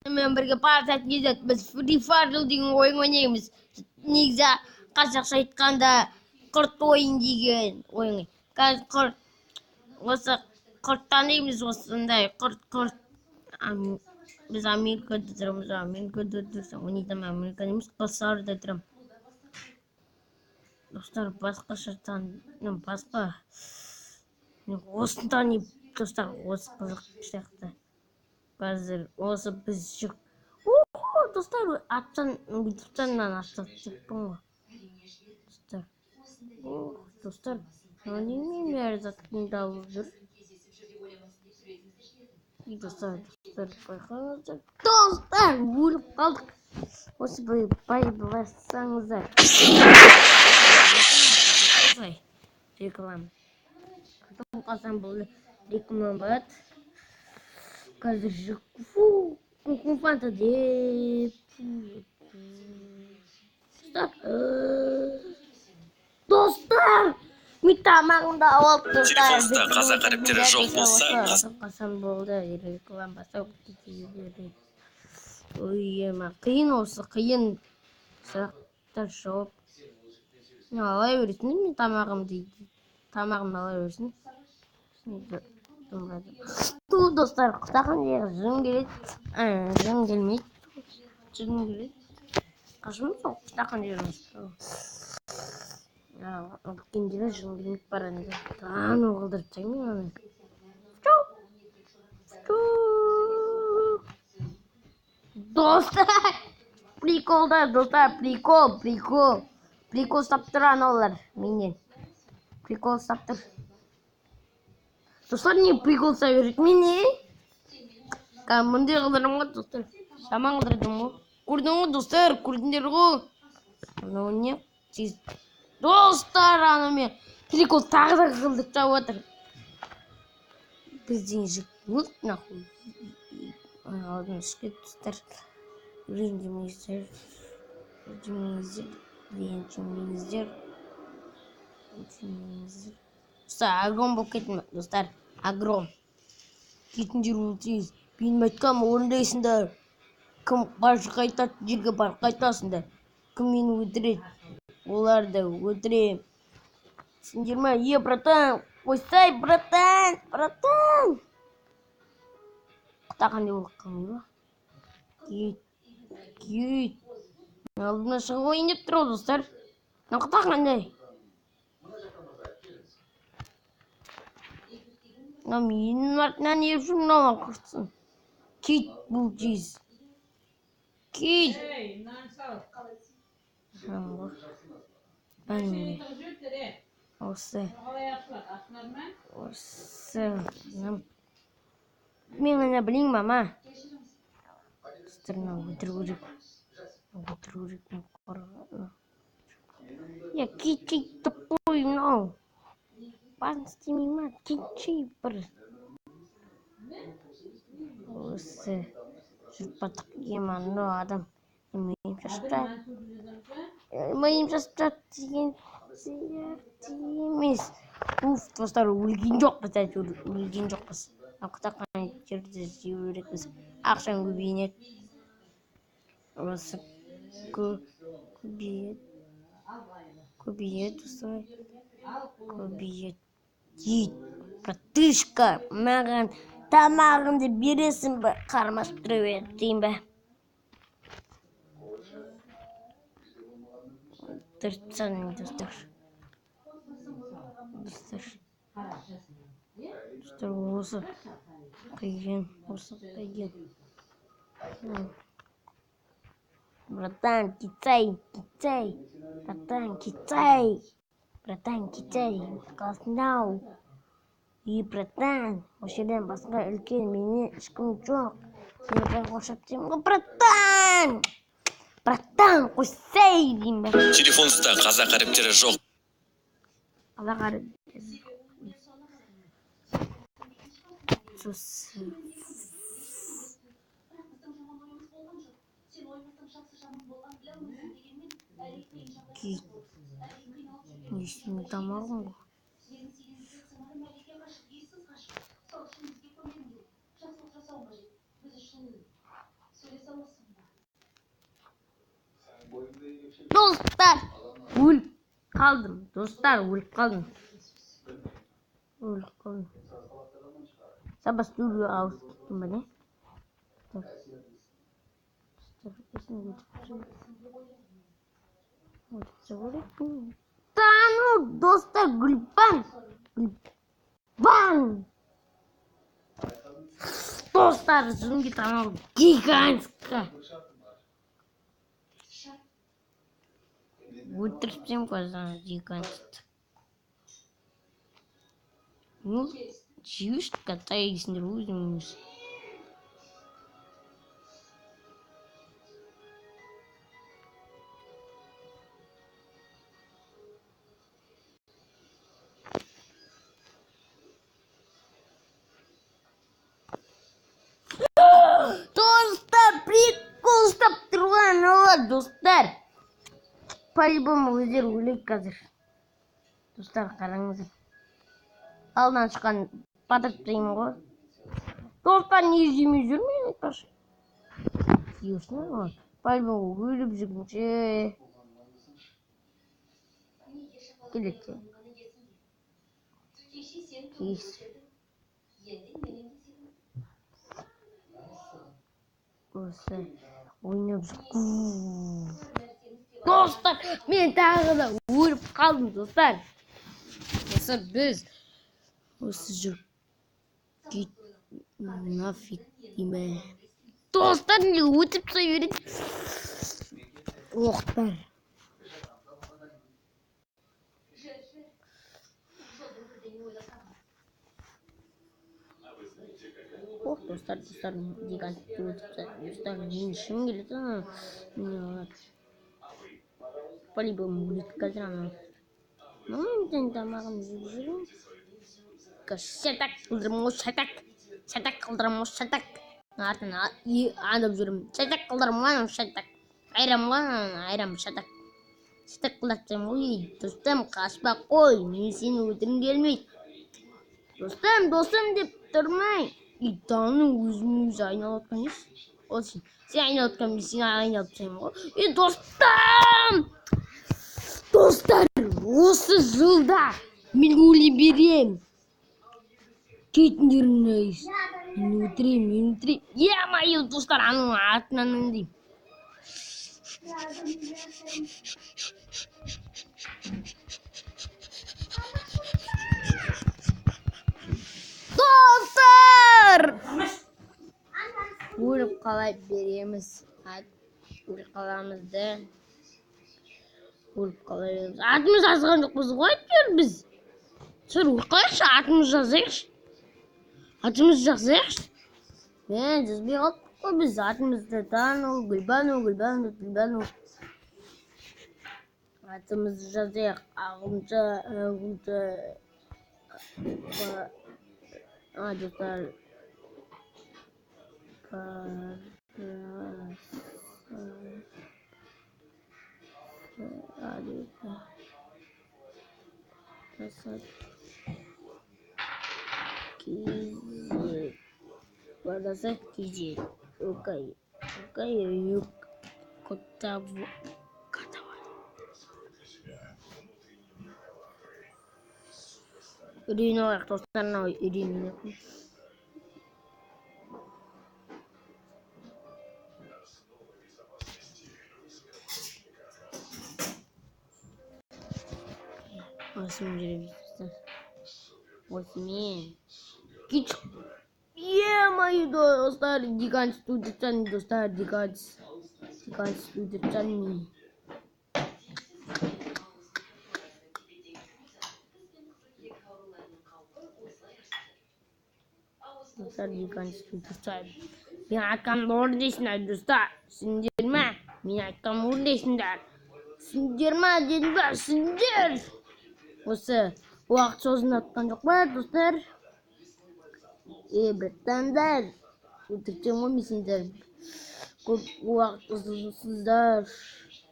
Мен бірге парасат кезет біз Free Fire деген ойын ойнаймыз. Негізі қазақша айтқанда құрт ойын деген ойын. Қазір құрт осы құрт танимыз осындай құрт. Biz Amerika'da duramız. Amerika'da dursa oynayacağım. Amerika'da емес Kosar'da duram. Достар басқа шырттан басқа осыны танып достар осы қызық сияқты. Қазір осы біз жүр. Достар аттан ютубтан аттан теппін ғой. Достар немен бәрі заттың алып жүр. Достар байқаңыздар. Достар өліп қалдық. Осы бассаңыздар. Реклама. Потом қазан болды. Реклама болады. Қазір жүр. Фанта деп. Достар! Мен тамағымды алып достар. Телефонда қазақ әріптері жоқ болса, қазан болды. Реклама бастап кетті. Ой, қиын осы, қиын. Сұрақтар жауап. Алай бересің, мен тамағымды алай бересің. Достар, құтақын жері жын келеді. Жын келмейді. Жын келеді. Қашым жоқ, құтақын жері. Өткендері жын келмейді барады. Тағаны оғылдырып таймен аны. Достар, приколдар, достар, прикол ұстап тұр аналар менен. Прикол ұстап тұр. Достар, не прикол ұстап жүреді менен? Мұндай қылдырым ғой, достар. Жаман қылдырдым ғой. Көрдің ғой, достар, көрдіңдер ғой. Анау не? Достар, анау мен прикол тағы да қылдырып жауып отыр. Бізден жік өт, нахуй. Алдын ішке достар. Ренжімеңіздер. Агром болып кеттім, достар. Агром. Кетіндер өтейіз. Менің айтқам орындайсыңдар. Кім қаршы қайтады, жерге барып қайтасыңдар. Кім мені өлтіреді? Оларды өлтірем. Сендер ма? Братан! Қойсай, братан! Құтаған деп оққанмын ба? Кет. Алдына шығып ойын деп тұр, достар. Құтақ қандай? Менің артынан еріп жүр, мынаудан құртсын. Кет бұл жез. Кет. Осы. Мен ғана білейін, мама. Достарына өтіру керек. Кет тұқой, мынау. Басын істемей ма? Кетшей бір. Осы. Жүріп баттық еман, но адам. Мейім шашып жат деген сияқты емес. Достар, өлген жоқпыз, әйтеуір өлген жоқпыз. Құтаққан жерді жеу керекпіз. Ақшаң көбейінеді. Осы көбейеді, достар. Көбейеді. Братышка, маған тамағымды бересің бе? Қармасып тұра береді дейін бе? Достар. Достар, осы қиын. Братан, кетсай. Братан, кетсай. Қалсынау. Братан, осы жерден басқа үлкен менен ешкім жоқ. Сені бәрі қоршап деймін ғой, братан, қойсай деймін бе? телефонда қазақ әріптері жоқ. Қазақ әріптері жоқ. Несіне тамағым ғой. Dostlar өліп қалдым. Dostlar өліп қалдым. Sabah dulu aus gimana? Tanu dostlar gulpan. Bang. Dostlar zoom kita gigantska. Вытрясем глаза гигант. Ну, чушь, катаюсь на рузимус. Достар, прикол ұстап тұрған олар, достар. По-любому өздері өледі қазір. Достар, қараңыздар. Алдынан шыққан патыртпаймын ғой. Достар, не жемей жүрмей айтпашы. Ешіне ғой. По-любому өліп жүргенше. Келеді. Кейс. Осы ойнап жүр. Достар, мен тағы да өліп қалдым, достар. Осы біз осы жүр. Кет нафиг деме. Достар, не өтіп сөйреді. Оқтар. Ох, достар, гигант достар, мен ішім келеді. По-любому будет казрана. Ну, мен тамағым жеп жүрмін. Шатақ қылдырмау, шатақ қылдырмау, шатақ. Артына адып жүрмін. Шатақ қылдырмау, шатақ. Айрам, шатақ. Шатақ қылдырсам, ой, достым, қашпа қой, мен сені өлтіргім келмейді. Достым деп тұрмай. İddianın өзіміз айналып отқаныз. Olsun. Sen айналып отқан, мен сені айналып отқаным ғой. Достар, осы жылда мен өле берем. Кетіндеріңіз. Мен өлтірем. Е-мое, достар, аның артынан өндейм. Өліп қалай береміз. Өліп қаламызды. Өліп қалай береміз. Атымыз жазған жоқпыз ғой біз. Сыр оқайықшы, атымыз жазайықшы. Мен жазбай қалдық қой біз. Атымызды Тану, Гүлбану. Атымызды жазайық. Ағымша. Достар. Кизет. Окей, Котово. Ирина, кто остальной? Ирина. Восемь. Кич. Е-мое, достар, гигант студентами, достар, гигант студентами. Достар, гигант студентами. Мен айтқанымды орындайсыңдар, достар. Сендер ме? Мен айтқанымды орындайсыңдар. Сендер ме дедім бе? Сендер. Осы уақыт созынып жатқан жоқ па, достар? Браттандар, өлтірсем ғой мен сендер. Көп уақыт ұзынсыздар.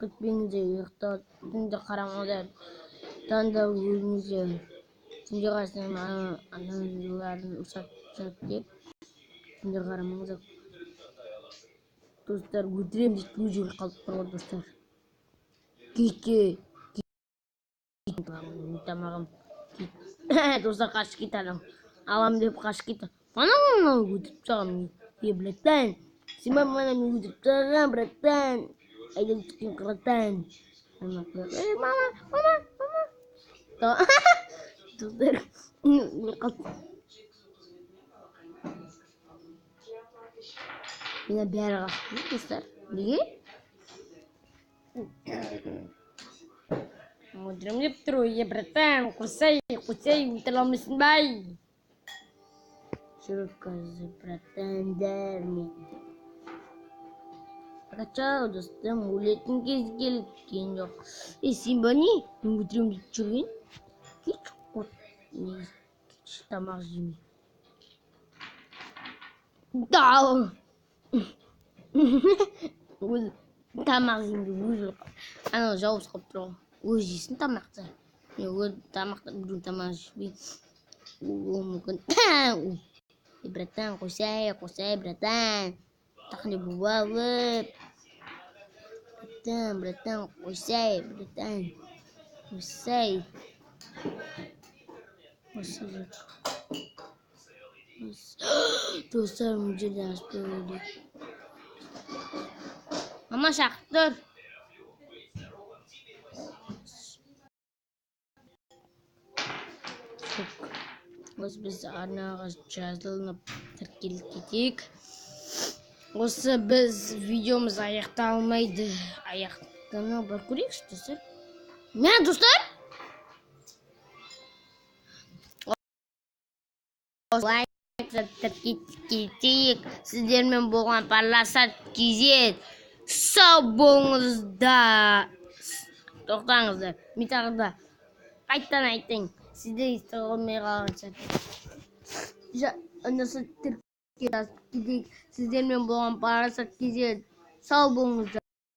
Күтпеңіздер, ұйықтауды қарамаңыздар. Таңда өліңіздер. Сендер қарасам аналардың ұшақ деп. Сендер қарамаңыздар. Достар, өлтірем дейді, бұл жерге қалып тұр ғой, достар. Kiki. Minta maaf. Dosa kas kita lang. Awam dia kas kita. Mana mau gudip kami? Ya beratan. Si mama nak gudip sekarang beratan. Ayo bikin keratan. Mama, mama. Tuh. Tuh ter. Ini biar aku besar. Lihat. Мудрым лептру, я братан, кусай, утолом сбай. Широко за братан дарми. Качал достым, улетин кезгел кенжок. Симбани, мудрым лептру, кич кот, кич тамак жими. Да. Тамак жими, ана жауыз қоптыру. Ужасно тамақ-та. Я тамақ-та буду тамақ жеби. Мungkin. Bratан, kusai, bratан. Tak ni buat. Bratан, kusai, bratан. Kusai. Dosa menjelas pun. Mama sakit. Осы біз арнаға жазылып тіркелдік. Осы біз видеомыз аяқталмайды. Аяқталмай бар көрейікші достар. Мен достар. Лайк тіркелдік. Сіздермен болған Парласат KZ. Сау болыңыздар. Тоқтаңыздар. Мен тағы да қайттан айтайын. Sizde işte olmaya kalacak. Nasıl Türkiye'de sizlerle bulan Pарласат KZ. Sağ olun.